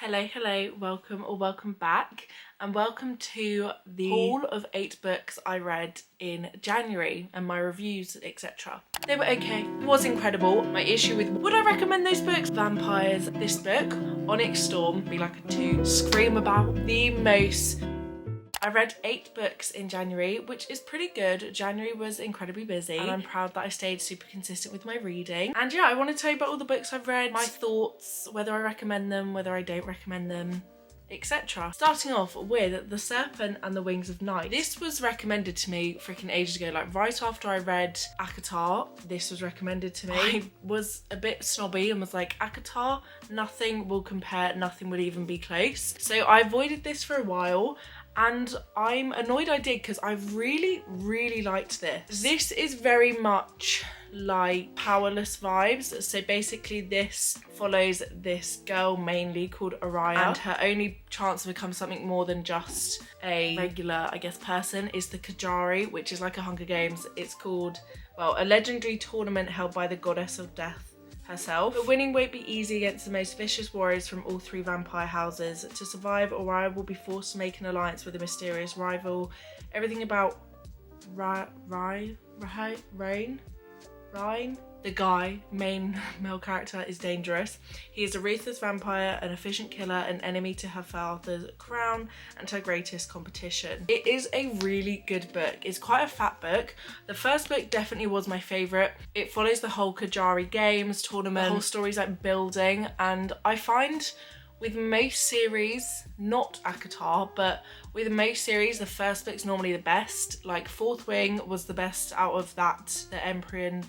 Hello, welcome back, and welcome to the haul of 8 books I read in January and my reviews, etc. They were okay. It was incredible. My issue with would I recommend those books? Vampires. This book, Onyx Storm, be like a 2. Scream about the most. I read 8 books in January, which is pretty good. January was incredibly busy and I'm proud that I stayed super consistent with my reading. And yeah, I want to tell you about all the books I've read, my thoughts, whether I recommend them, whether I don't recommend them, etc. Starting off with The Serpent and the Wings of Night. This was recommended to me freaking ages ago, like right after I read ACOTAR, this was recommended to me. I was a bit snobby and was like, ACOTAR, nothing will compare, nothing would even be close. So I avoided this for a while. And I'm annoyed I did because I really liked this. This is very much like Powerless vibes. So basically this follows this girl mainly called Araya, and her only chance to become something more than just a regular, I guess, person is the Kajari, which is like a Hunger Games. It's called, well, a legendary tournament held by the goddess of death herself. But winning won't be easy against the most vicious warriors from all 3 vampire houses. To survive, Araya will be forced to make an alliance with a mysterious rival. Everything about Ryan, the guy, main male character, is dangerous. He is a ruthless vampire, an efficient killer, an enemy to her father's crown and her greatest competition. It is a really good book. It's quite a fat book. The first book definitely was my favourite. It follows the whole Kajari Games tournament. The whole story's like building, and I find with most series, not ACOTAR, but with most series, the first book's normally the best. Like Fourth Wing was the best out of that, the Empyrean,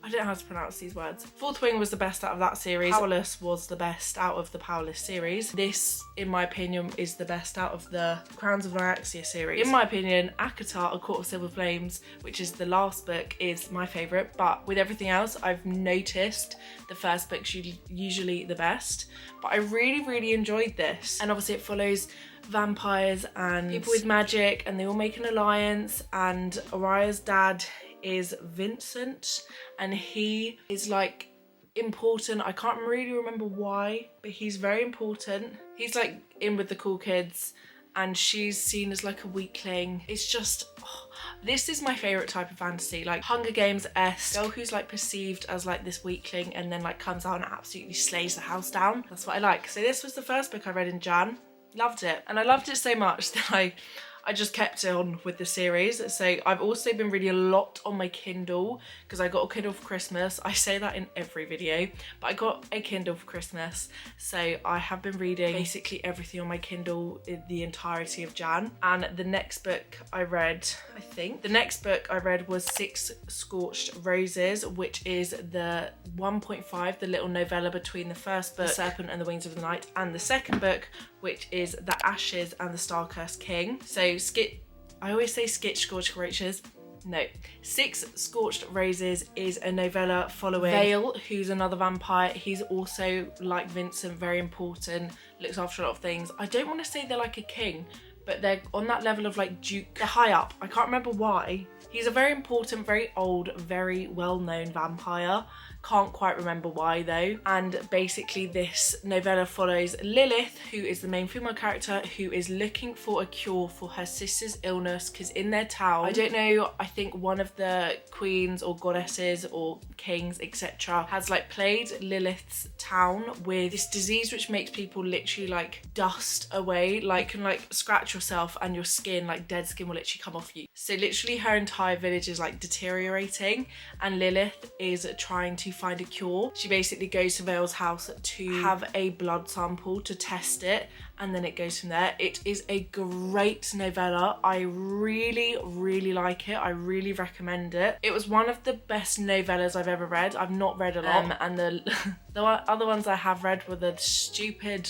I don't know how to pronounce these words. Fourth Wing was the best out of that series. Powerless was the best out of the Powerless series. This, in my opinion, is the best out of the Crowns of Nyaxia series. In my opinion, ACOTAR, A Court of Silver Flames, which is the last book, is my favourite, but with everything else, I've noticed the first book's usually the best. But I really enjoyed this. And obviously it follows vampires and people with magic, and they all make an alliance, and Araya's dad is Vincent, and he is like important. I can't really remember why, but he's very important. He's like in with the cool kids, and she's seen as like a weakling. It's just, this is my favourite type of fantasy, like Hunger Games-esque. Girl who's like perceived as like this weakling and then like comes out and absolutely slays the house down. That's what I like. So this was the first book I read in Jan. Loved it. And I loved it so much that I just kept on with the series. So I've also been reading a lot on my Kindle because I got a Kindle for Christmas. I say that in every video, but I got a Kindle for Christmas. So I have been reading basically everything on my Kindle in the entirety of Jan. And the next book I read, was 6 Scorched Roses, which is the 1.5, the little novella between the first book, The Serpent and the Wings of the Night, and the second book, which is The Ashes and the Star-Cursed King. So I always say Scorched Roses. No, 6 Scorched Roses is a novella following Vale, who's another vampire. He's also, like Vincent, very important, looks after a lot of things. I don't want to say they're like a king, but they're on that level of like Duke. They're high up. I can't remember why. He's a very important, very old, very well-known vampire. Can't quite remember why though. And basically this novella follows Lilith, who is the main female character, who is looking for a cure for her sister's illness, because in their town, I don't know, I think one of the queens or goddesses or kings, etc., has like plagued Lilith's town with this disease which makes people literally like dust away. Like you can like scratch yourself and your skin, like dead skin, will literally come off you. So literally her entire village is like deteriorating, and Lilith is trying to find a cure. She basically goes to Vale's house to have a blood sample to test it, and then it goes from there. It is a great novella. I really like it. I really recommend it. It was one of the best novellas I've ever read. I've not read a lot, and the other ones I have read were the stupid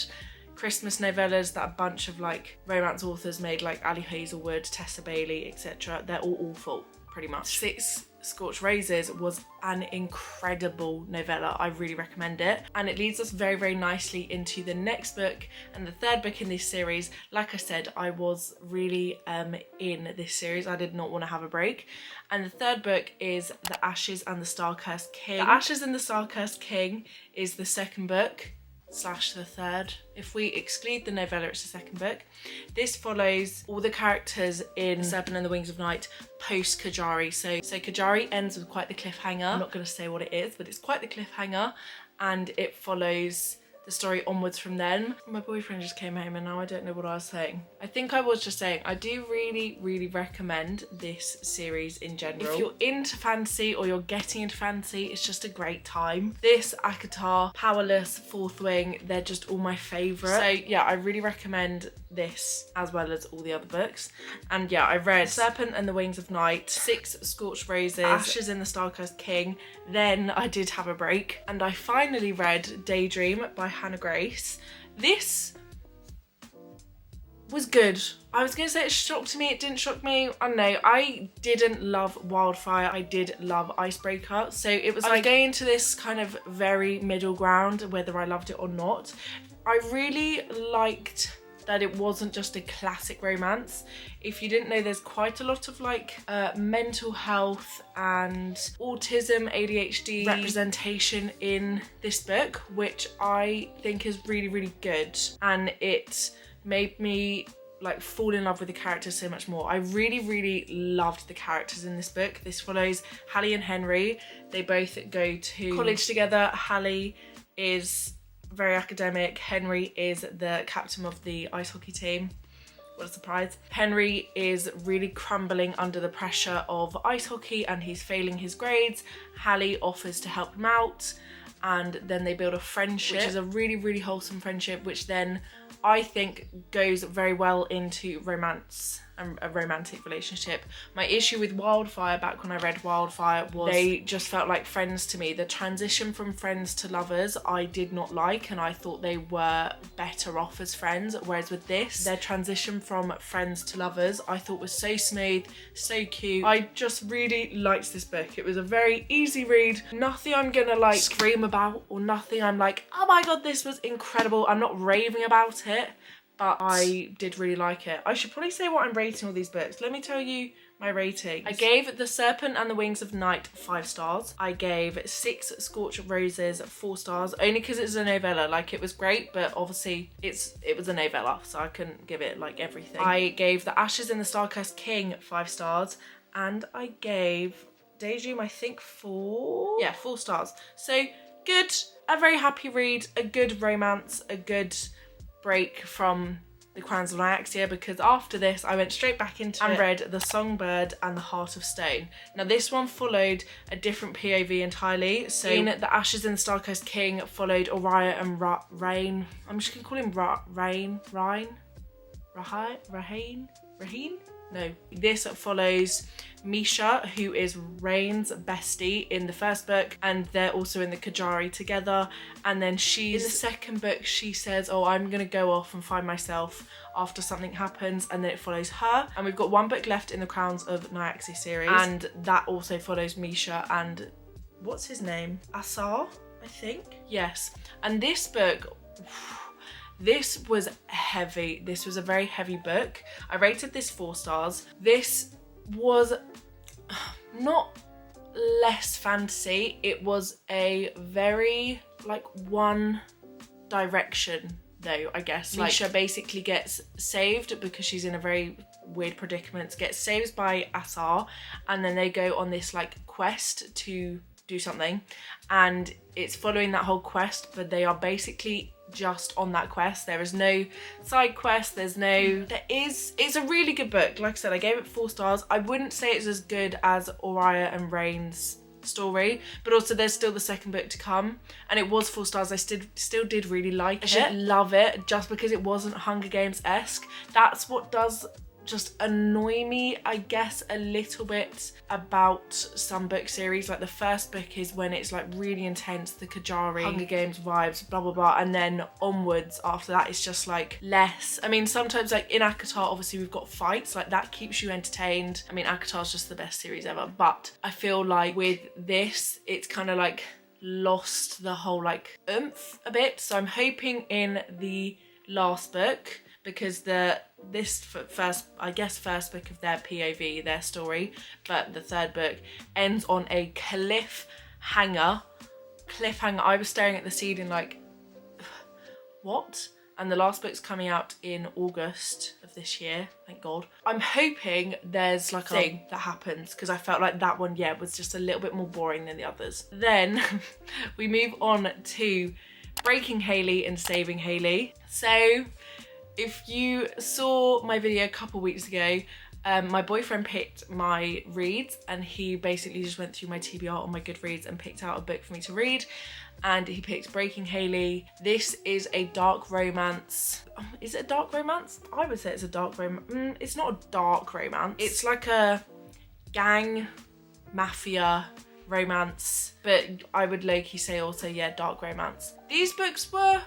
Christmas novellas that a bunch of like romance authors made, like Ali Hazelwood, Tessa Bailey, etc. They're all awful, pretty much. 6 Scorched Roses was an incredible novella. I really recommend it. And it leads us very nicely into the next book and the third book in this series. Like I said, I was really in this series. I did not want to have a break. And the third book is The Ashes and the Star-Cursed King. The Ashes and the Star-Cursed King is the second book. slash the third. If we exclude the novella, it's the second book. This follows all the characters in Serpent and the Wings of Night post Kajari. So Kajari ends with quite the cliffhanger. I'm not going to say what it is, but it's quite the cliffhanger, and it follows the story onwards from then. My boyfriend just came home and now I don't know what I was saying. I think I was just saying I do really recommend this series in general. If you're into fantasy or you're getting into fantasy, it's just a great time. This, ACOTAR, Powerless, Fourth Wing, they're just all my favourite. So yeah, I really recommend this as well as all the other books. And yeah, I read Serpent and the Wings of Night, 6 Scorched Roses, Ashes in the Star-Cursed King. Then I did have a break and I finally read Daydream by Hannah Grace. This was good. I was going to say it shocked me, it didn't shock me. I don't know, I didn't love Wildfire, I did love Icebreaker. So it was like going into this kind of very middle ground, whether I loved it or not. I really liked that it wasn't just a classic romance. If you didn't know, there's quite a lot of like mental health and autism, ADHD representation in this book, which I think is really good. And it made me like fall in love with the characters so much more. I really loved the characters in this book. This follows Hailey and Henry. They both go to college together. Hailey is very academic. Henry is the captain of the ice hockey team. What a surprise. Henry is really crumbling under the pressure of ice hockey and he's failing his grades. Hailey offers to help him out and then they build a friendship, which is a really wholesome friendship, which then I think goes very well into romance and a romantic relationship. My issue with Wildfire, back when I read Wildfire, was they just felt like friends to me. The transition from friends to lovers I did not like, and I thought they were better off as friends, whereas with this, their transition from friends to lovers I thought was so smooth, so cute. I just really liked this book. It was a very easy read, nothing I'm gonna like scream about or nothing I'm like, oh my god, this was incredible. I'm not raving about it, but I did really like it. I should probably say what I'm rating all these books. Let me tell you my ratings. I gave The Serpent and the Wings of Night 5 stars. I gave 6 Scorched Roses 4 stars, only because it's a novella. Like, it was great, but obviously it was a novella, so I couldn't give it like everything. I gave The Ashes in the Star-Cursed King 5 stars, and I gave Daydream, I think 4 stars. So good, a very happy read, a good romance, a good break from the Crowns of Nyaxia, because after this I went straight back into and read The Songbird and The Heart of Stone. Now this one followed a different POV entirely. So in The Ashes in the Star-Cursed King followed Oriah and Rain. I'm just gonna call him Raheen? No. This follows Misha, who is Rain's bestie in the first book, and they're also in the Kajari together. And then in the second book, she says, oh, I'm gonna go off and find myself after something happens, and then it follows her. And we've got one book left in the Crowns of Nyaxia series, and that also follows Misha and what's his name? Asar, I think? Yes. And this book, this was heavy. This was a very heavy book. I rated this 4 stars. This was not less fantasy. It was a very like one direction though, I guess. Like, Misha basically gets saved because she's in a very weird predicament, gets saved by Asar, and then they go on this like quest to do something, and it's following that whole quest, but they are basically just on that quest. There is no side quest, it's a really good book. Like I said, I gave it 4 stars. I wouldn't say it's as good as Oriah and Rain's story, but also there's still the second book to come, and it was 4 stars. I still did really like it. I didn't love it just because it wasn't Hunger Games-esque. That's what does just annoy me, I guess, a little bit about some book series. Like the first book is when it's like really intense, the Kajari, Hunger Games vibes, blah blah blah, and then onwards after that it's just like less. I mean, sometimes like in ACOTAR obviously we've got fights, like that keeps you entertained. I mean, ACOTAR's just the best series ever, but I feel like with this it's kind of like lost the whole like oomph a bit. So I'm hoping in the last book, because this first book of their POV, their story, but the third book ends on a cliffhanger. I was staring at the ceiling like, what? And the last book's coming out in August of this year, thank God. I'm hoping there's like a thing that happens, because I felt like that one, yeah, was just a little bit more boring than the others. Then we move on to Breaking Hailey and Saving Hailey. So if you saw my video a couple weeks ago, my boyfriend picked my reads, and he basically just went through my TBR on my Goodreads and picked out a book for me to read. And he picked Breaking Hailey. This is a dark romance. Is it a dark romance? I would say it's a dark romance. It's not a dark romance. It's like a gang, mafia romance. But I would low-key say also, yeah, dark romance. These books were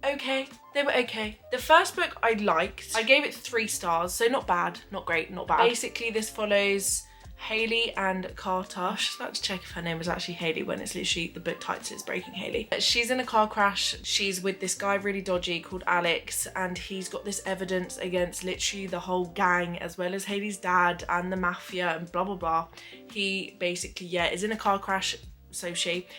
okay. They were okay. The first book I liked. I gave it 3 stars, so not bad, not great, not bad. Basically, this follows Hailey and Carter. I was just about to check if her name was actually Hailey when it's literally, the book title is Breaking Hailey. She's in a car crash. She's with this guy really dodgy called Alex, and he's got this evidence against literally the whole gang, as well as Hailey's dad and the mafia and blah, blah, blah. He basically, yeah, is in a car crash.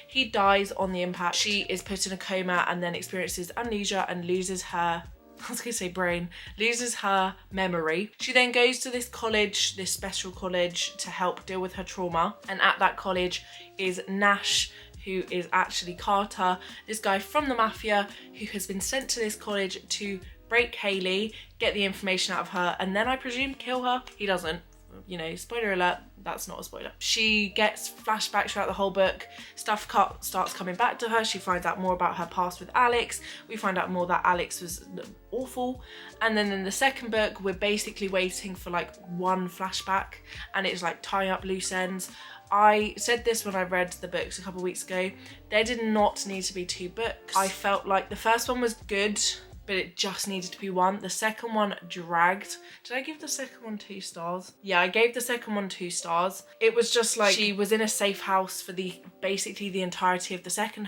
He dies on the impact. She is put in a coma and then experiences amnesia and loses her, I was gonna say brain, loses her memory. She then goes to this college, this special college, to help deal with her trauma. And at that college is Nash, who is actually Carter, this guy from the mafia who has been sent to this college to break Hailey, get the information out of her, and then I presume kill her. He doesn't. You know, spoiler alert, that's not a spoiler. She gets flashbacks throughout the whole book. Stuff starts coming back to her. She finds out more about her past with Alex. We find out more that Alex was awful. And then in the second book, we're basically waiting for like one flashback, and it's like tying up loose ends. I said this when I read the books a couple of weeks ago. There did not need to be 2 books. I felt like the first one was good, but it just needed to be 1. The second one dragged. Did I give the second one 2 stars? Yeah, I gave the second one 2 stars. It was just like she was in a safe house for basically the entirety of the second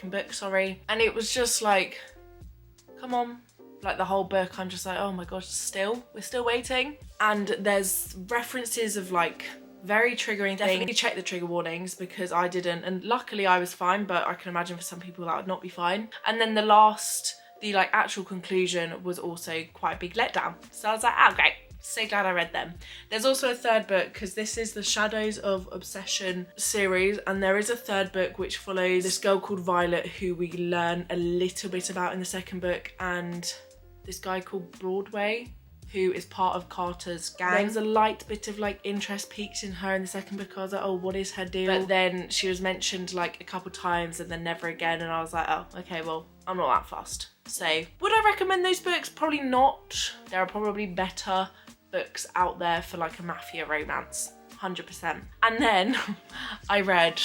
book, sorry. And it was just like, come on. Like the whole book, I'm just like, oh my gosh, we're still waiting. And there's references of like very triggering things. Definitely check the trigger warnings, because I didn't. And luckily I was fine, but I can imagine for some people that would not be fine. And then the like actual conclusion was also quite a big letdown. So I was like, oh great, so glad I read them. There's also a third book, because this is the Shadows of Obsession series, and there is a third book which follows this girl called Violet, who we learn a little bit about in the second book, and this guy called Broadway, who is part of Carter's gang. There was a light bit of like interest peaked in her in the second book. I was like, oh, what is her deal? But then she was mentioned like a couple times and then never again, and I was like, oh, okay, well, I'm not that fussed. So would I recommend those books? Probably not. There are probably better books out there for like a mafia romance, 100%. And then I read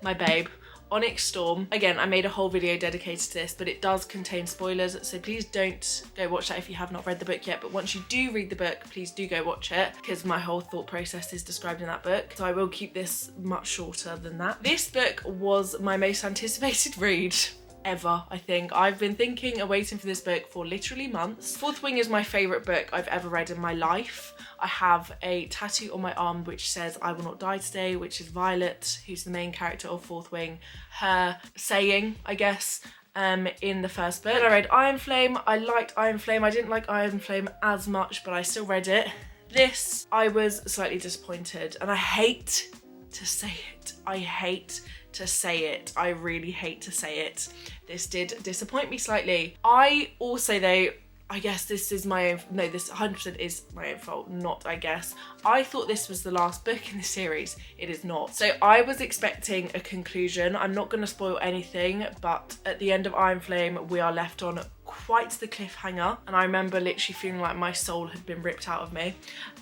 my babe, Onyx Storm. Again, I made a whole video dedicated to this, but it does contain spoilers, so please don't go watch that if you have not read the book yet. But once you do read the book, please do go watch it, because my whole thought process is described in that book. So I will keep this much shorter than that. This book was my most anticipated read ever, I think. I've been thinking and waiting for this book for literally months. Fourth Wing is my favourite book I've ever read in my life. I have a tattoo on my arm which says "I will not die today," which is Violet, who's the main character of Fourth Wing, her saying, I guess, in the first book. Then I read Iron Flame. I liked Iron Flame. I didn't like Iron Flame as much, but I still read it. This, I was slightly disappointed, and I hate to say it. I hate to say it. I really hate to say it. This did disappoint me slightly. I also, though, I guess this is my own, no, this 100% is my own fault, not I guess. I thought this was the last book in the series. It is not. So I was expecting a conclusion. I'm not going to spoil anything, but at the end of Iron Flame, we are left on quite the cliffhanger. And I remember literally feeling like my soul had been ripped out of me.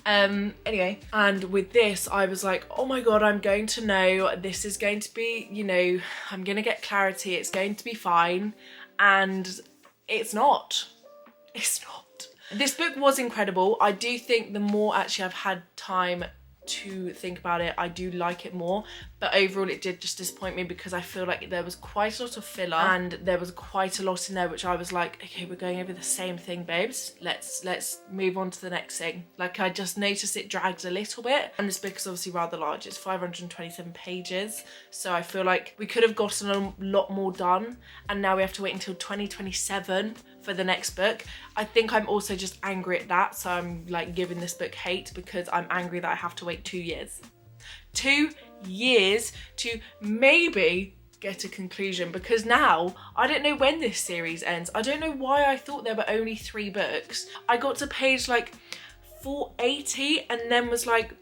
Anyway, and with this, I was like, oh my God, I'm going to know. This is going to be, you know, I'm going to get clarity. It's going to be fine. And it's not. It's not. This book was incredible. I do think the more actually I've had time to think about it, I do like it more, but overall it did just disappoint me because I feel like there was quite a lot of filler and there was quite a lot in there which I was like, okay, we're going over the same thing, babes, let's move on to the next thing. Like, I just noticed it dragged a little bit, and this book is obviously rather large. It's 527 pages, so I feel like we could have gotten a lot more done, and now we have to wait until 2027 for the next book. I think I'm also just angry at that, so I'm like giving this book hate because I'm angry that I have to wait 2 years. 2 years to maybe get a conclusion, because now I don't know when this series ends. I don't know why I thought there were only 3 books. I got to page like 480 and then was like,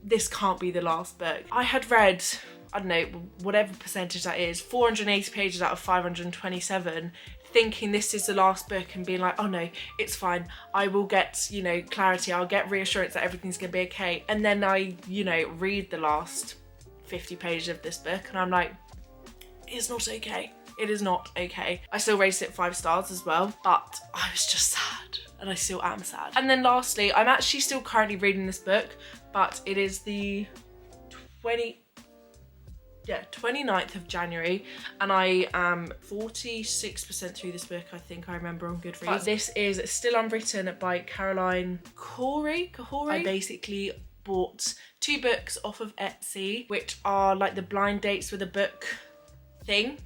this can't be the last book. I had read, I don't know, whatever percentage that is, 480 pages out of 527, thinking this is the last book and being like, oh no, it's fine. I will get, you know, clarity. I'll get reassurance that everything's gonna be okay. And then I, you know, read the last 50 pages of this book and I'm like, it's not okay. It is not okay. I still rated it 5 stars as well, but I was just sad, and I still am sad. And then lastly, I'm actually still currently reading this book, but it is the 29th of January, and I am 46% through this book, I think I remember on Goodreads. But this is still Unwritten by Caroline Corey. I basically bought 2 books off of Etsy, which are like the blind dates with a book thing.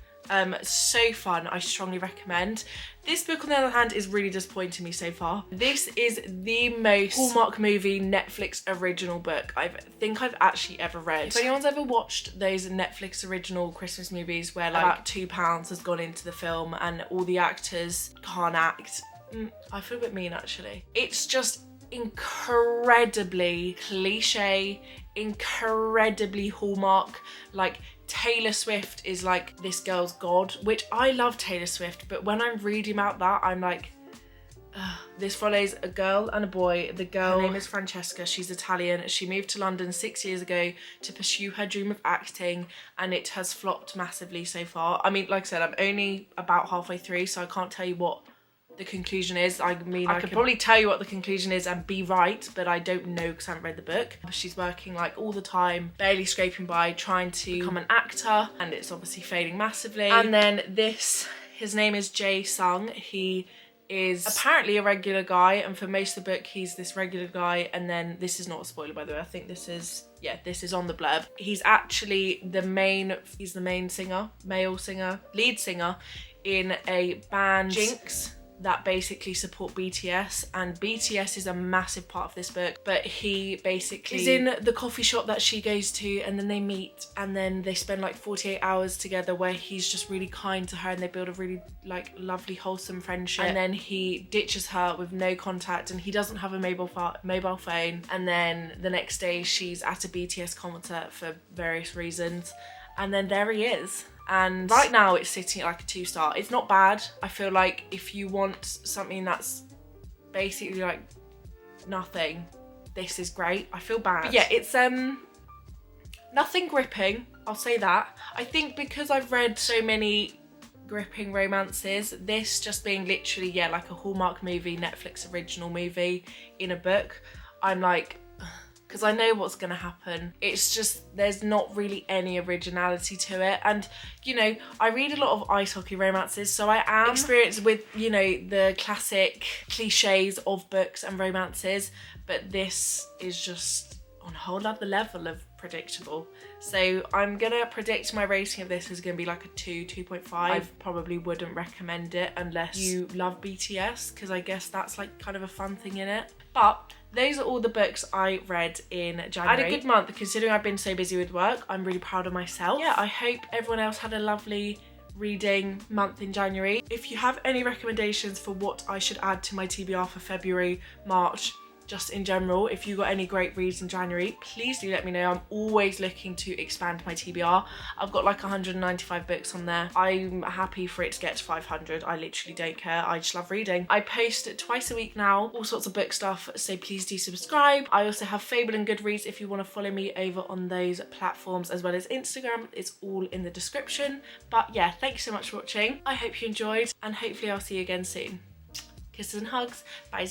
So fun, I strongly recommend. This book, on the other hand, is really disappointing me so far. This is the most Hallmark movie Netflix original book I think I've actually ever read. If anyone's ever watched those Netflix original Christmas movies where like about £2 has gone into the film and all the actors can't act, I feel a bit mean actually. It's just incredibly cliche, incredibly Hallmark. Like, Taylor Swift is like this girl's god, which I love Taylor Swift, but when I'm reading about that, I'm like, ugh. This follows a girl and a boy. The girl, her name is Francesca, she's Italian. She moved to London 6 years ago to pursue her dream of acting, and it has flopped massively so far. I mean, like I said, I'm only about halfway through, so I can't tell you what the conclusion is. I mean, I could probably tell you what the conclusion is and be right, but I don't know because I haven't read the book. She's working like all the time, barely scraping by, trying to become an actor, and it's obviously failing massively. And then his name is Jae Sung. He is apparently a regular guy, and for most of the book he's this regular guy, and then this is not a spoiler by the way, I think this is on the blurb. He's actually the main singer, lead singer in a band, Jinx, that basically support BTS, and BTS is a massive part of this book, but he basically is in the coffee shop that she goes to, and then they meet, and then they spend like 48 hours together where he's just really kind to her and they build a really like lovely wholesome friendship, and then he ditches her with no contact and he doesn't have a mobile phone, and then the next day she's at a BTS concert for various reasons, and then there he is. And right now it's sitting at like a 2-star. It's not bad. I feel like if you want something that's basically like nothing, this is great. I feel bad. But yeah, it's nothing gripping, I'll say that. I think because I've read so many gripping romances, this just being literally, yeah, like a Hallmark movie, Netflix original movie in a book, I'm like, because I know what's going to happen. It's just, there's not really any originality to it. And, you know, I read a lot of ice hockey romances, so I am experienced with, you know, the classic cliches of books and romances, but this is just on a whole other level of predictable. So I'm gonna predict my rating of this is gonna be like a 2.5. I probably wouldn't recommend it unless you love BTS, because I guess that's like kind of a fun thing in it. But those are all the books I read in January. I had a good month considering I've been so busy with work. I'm really proud of myself. Yeah, I hope everyone else had a lovely reading month in January. If you have any recommendations for what I should add to my TBR for February, March, just in general, if you got any great reads in January, please do let me know. I'm always looking to expand my TBR. I've got like 195 books on there. I'm happy for it to get to 500. I literally don't care. I just love reading. I post twice a week now, all sorts of book stuff, so please do subscribe. I also have Fable and Goodreads if you want to follow me over on those platforms, as well as Instagram. It's all in the description. But yeah, thank you so much for watching. I hope you enjoyed, and hopefully I'll see you again soon. Kisses and hugs. Bye.